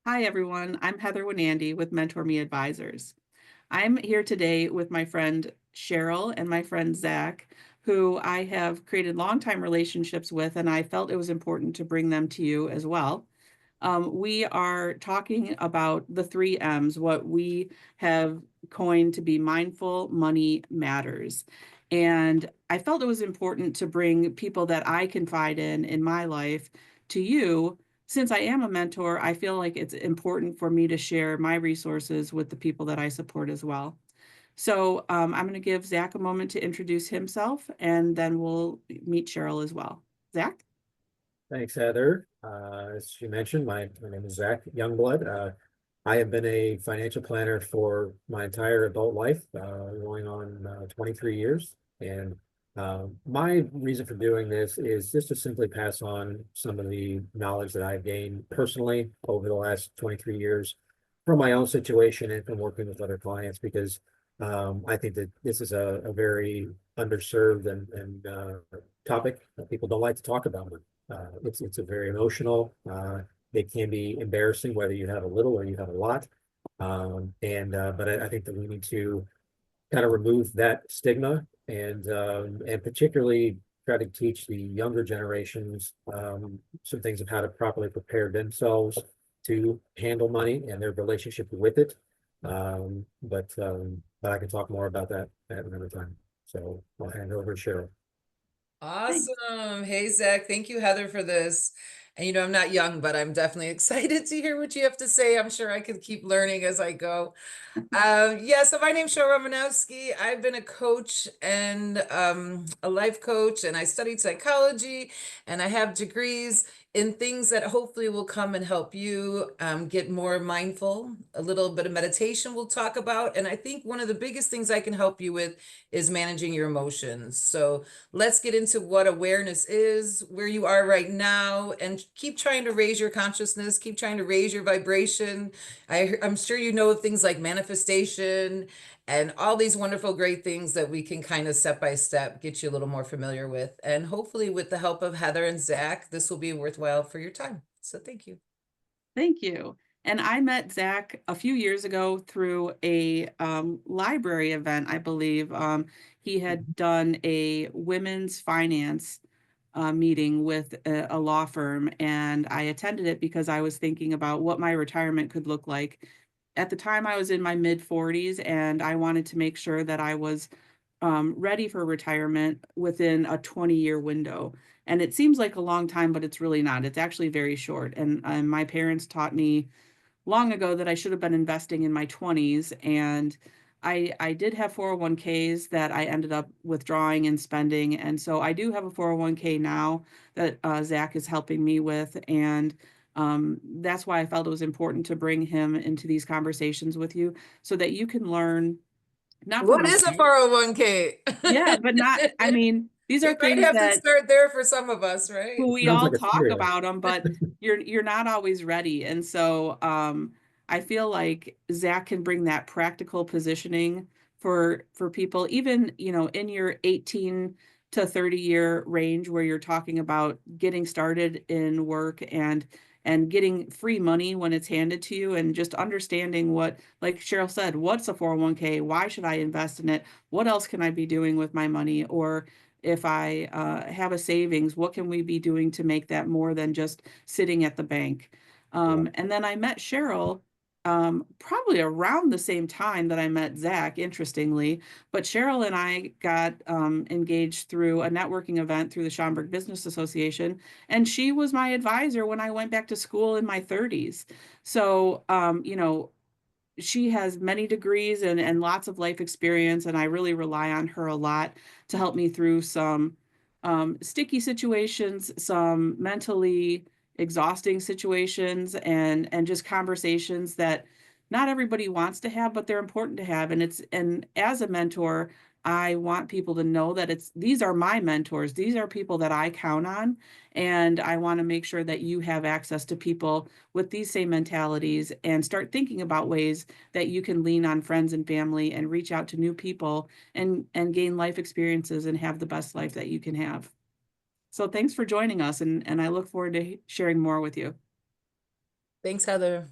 Hi, everyone. I'm Heather Winandy with MentorMe Advisors. I'm here today with my friend Cheryl and my friend Zach, who I have created longtime relationships with, and I felt it was important to bring them to you as well. We are talking about the three M's, what we have coined to be mindful money matters. And I felt it was important to bring people that I confide in my life to you. Since I am a mentor, I feel like it's important for me to share my resources with the people that I support as well. So I'm going to give Zach a moment to introduce himself, and then we'll meet Cheryl as well. Zach? Thanks, Heather. As you mentioned, my name is Zach Youngblood. I have been a financial planner for my entire adult life, going on 23 years. And my reason for doing this is just to simply pass on some of the knowledge that I've gained personally over the last 23 years from my own situation and from working with other clients, because I think that this is a very underserved and topic that people don't like to talk about. It's a very emotional. It can be embarrassing whether you have a little or you have a lot. But I think that we need to kind of remove that stigma and particularly try to teach the younger generations some things of how to properly prepare themselves to handle money and their relationship with it. But I can talk more about that at another time. So I'll hand it over to Cheryl. Thanks. Awesome. Hey, Zach. Thank you, Heather, for this. And I'm not young, but I'm definitely excited to hear what you have to say. I'm sure I could keep learning as I go. Yeah, so my name's Cheryl Romanowski. I've been a coach and a life coach, and I studied psychology, and I have degrees in things that hopefully will come and help you get more mindful. A little bit of meditation we'll talk about. And I think one of the biggest things I can help you with is managing your emotions. So let's get into what awareness is, where you are right now, and keep trying to raise your consciousness, keep trying to raise your vibration. I'm sure you know of things like manifestation and all these wonderful, great things that we can kind of step by step get you a little more familiar with. And hopefully, with the help of Heather and Zach, this will be worthwhile for your time. So, thank you. Thank you. And I met Zach a few years ago through a library event, I believe. He had done a women's finance meeting with a law firm, and I attended it because I was thinking about what my retirement could look like. At the time, I was in my mid 40s, and I wanted to make sure that I was ready for retirement within a 20-year window. And it seems like a long time, but it's really not. It's actually very short. And my parents taught me long ago that I should have been investing in my 20s. And I did have 401ks that I ended up withdrawing and spending. And so I do have a 401k now that Zach is helping me with. And that's why I felt it was important to bring him into these conversations with you so that you can learn not from What my is a parents. 401k? Yeah, but not, I mean, these We are might things have to that start there for some of us, right? we Sounds all like a talk scenario. about them, but you're not always ready. And so I feel like Zach can bring that practical positioning for people, even, in your 18 to 30-year range where you're talking about getting started in work and getting free money when it's handed to you and just understanding what, like Cheryl said, what's a 401k? Why should I invest in it? What else can I be doing with my money? Or if I have a savings, what can we be doing to make that more than just sitting at the bank? And then I met Cheryl probably around the same time that I met Zach, interestingly. But Cheryl and I got engaged through a networking event through the Schaumburg Business Association, and she was my advisor when I went back to school in my 30s. So, she has many degrees and lots of life experience, and I really rely on her a lot to help me through some sticky situations, some mentally exhausting situations, and just conversations that not everybody wants to have, but they're important to have. And as a mentor, I want people to know that these are my mentors. These are people that I count on, and I want to make sure that you have access to people with these same mentalities and start thinking about ways that you can lean on friends and family and reach out to new people and gain life experiences and have the best life that you can have. So thanks for joining us, and I look forward to sharing more with you. Thanks, Heather.